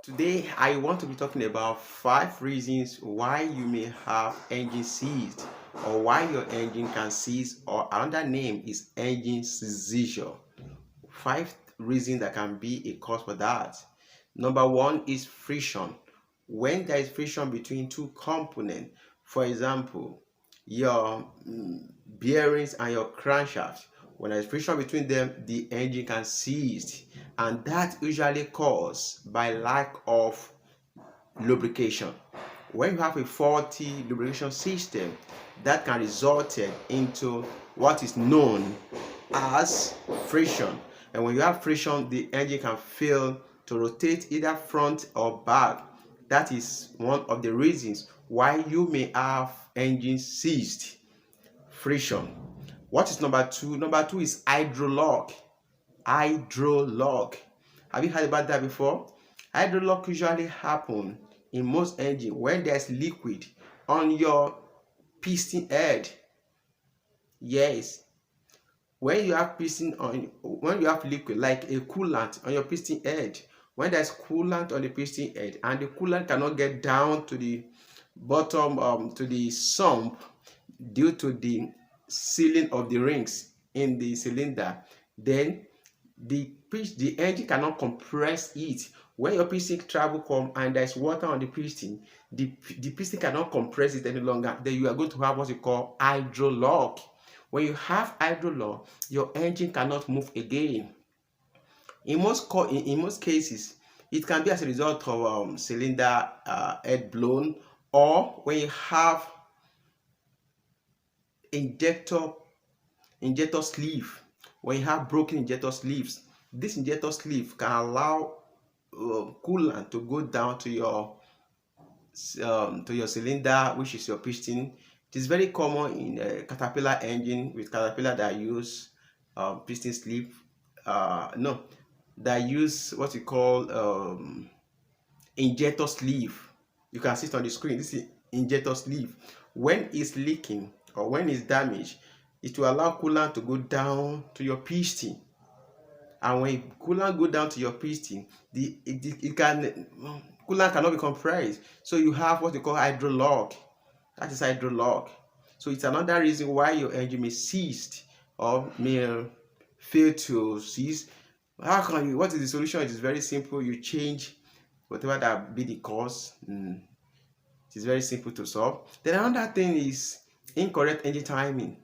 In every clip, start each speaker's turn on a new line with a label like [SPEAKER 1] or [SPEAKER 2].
[SPEAKER 1] Today, I want to be talking about 5 reasons why you may have engine seized or why your engine can seize, or another name is engine seizure. 5 reasons that can be a cause for that. Number one is friction. When there is friction between two components, for example, your bearings and your crankshaft, when there is friction between them, the engine can seize, and that usually caused by lack of lubrication. When you have a faulty lubrication system, that can result into what is known as friction. And when you have friction, the engine can fail to rotate either front or back. That is one of the reasons why you may have engine seized. Friction. What is number two? Number two is hydrolock. Hydrolock. Have you heard about that before? Hydrolock usually happen in most engine when there's liquid on your piston head. Yes, when you have liquid like a coolant on your piston head, when there's coolant on the piston head and the coolant cannot get down to the bottom, to the sump, due to the sealing of the rings in the cylinder, then the engine cannot compress it. When your piston travel come and there's water on the piston, the piston cannot compress it any longer. Then you are going to have what you call hydrolock. When you have hydrolock, your engine cannot move again. In most cases, it can be as a result of cylinder head blown, or when you have injector sleeve. When you have broken injector sleeves, this injector sleeve can allow coolant to go down to your cylinder, which is your piston. It is very common in a Caterpillar engine with Caterpillar that use piston sleeve. That use what we call injector sleeve. You can see it on the screen. This is injector sleeve. When it's leaking or when it's damaged, it will allow coolant to go down to your piston. And when coolant go down to your piston, coolant cannot be compressed. So you have what they call hydrolock. That is hydrolock. So it's another reason why your engine may seize or may fail to seize. What is the solution? It is very simple. You change whatever that be the cause. It is very simple to solve. Then another thing is incorrect engine timing.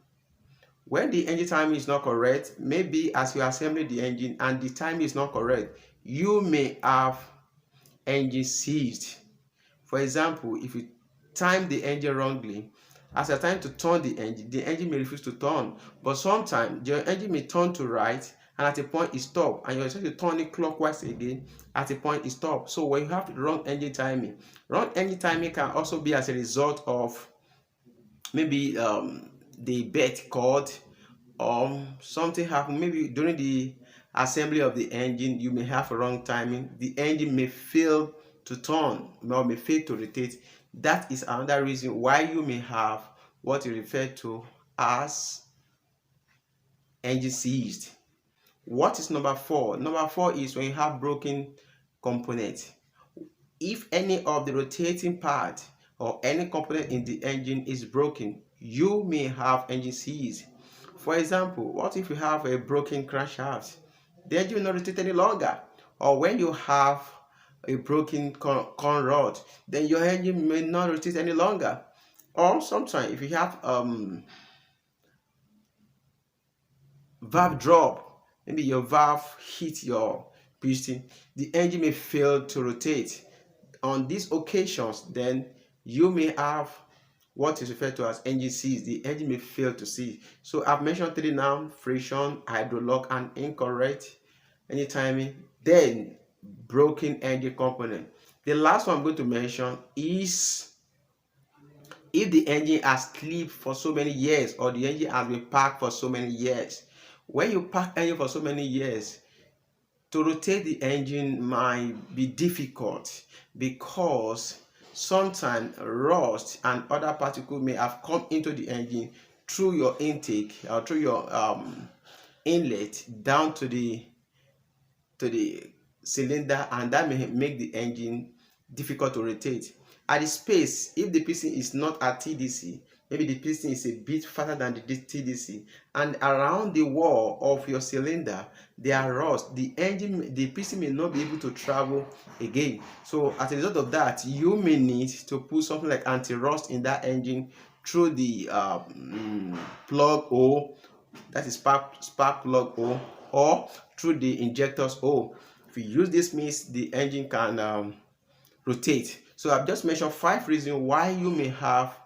[SPEAKER 1] When the engine timing is not correct, maybe as you assemble the engine and the timing is not correct, you may have engine seized. For example, if you time the engine wrongly, as a time to turn the engine may refuse to turn. But sometimes your engine may turn to right, and at a point it stops, and you're trying to turn it clockwise again, at a point it stops. So when you have the wrong engine timing can also be as a result of maybe the belt cord, or something happened. Maybe during the assembly of the engine, you may have a wrong timing. The engine may fail to turn or may fail to rotate. That is another reason why you may have what you refer to as engine seized. What is number four? Number four is when you have broken component. If any of the rotating part or any component in the engine is broken, you may have engine seized. For example, what if you have a broken crankshaft? The engine will not rotate any longer. Or when you have a broken con rod, then your engine may not rotate any longer. Or sometimes if you have valve drop, maybe your valve hit your piston, the engine may fail to rotate. On these occasions, then you may have what is referred to as engine seize. The engine may fail to seize. So I've mentioned 3 now: friction, hydrolock, and incorrect engine timing. Then broken engine component. The last one I'm going to mention is if the engine has slept for so many years, or the engine has been parked for so many years. When you park engine for so many years, to rotate the engine might be difficult, because sometimes rust and other particles may have come into the engine through your intake or through your inlet down to the cylinder, and that may make the engine difficult to rotate. At the space, if the piston is not at TDC, maybe the piston is a bit fatter than the TDC, and around the wall of your cylinder there are rust, the piston may not be able to travel again. So as a result of that, you may need to put something like anti-rust in that engine through the plug hole, that is spark plug hole, or through the injector's hole. If you use this means the engine can rotate. So I've just mentioned 5 reasons why you may have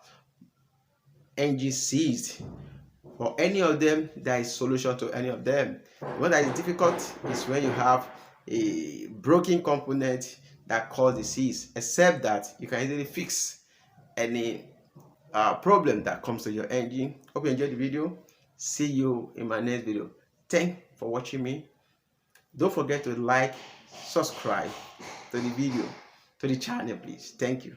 [SPEAKER 1] engine seized. For any of them, there is solution to any of them. What that is difficult is when you have a broken component that causes the seize, except that you can easily fix any problem that comes to your engine. Hope you enjoyed the video. See you in my next video. Thanks for watching me. Don't forget to like, subscribe to the video, to the channel, please. Thank you.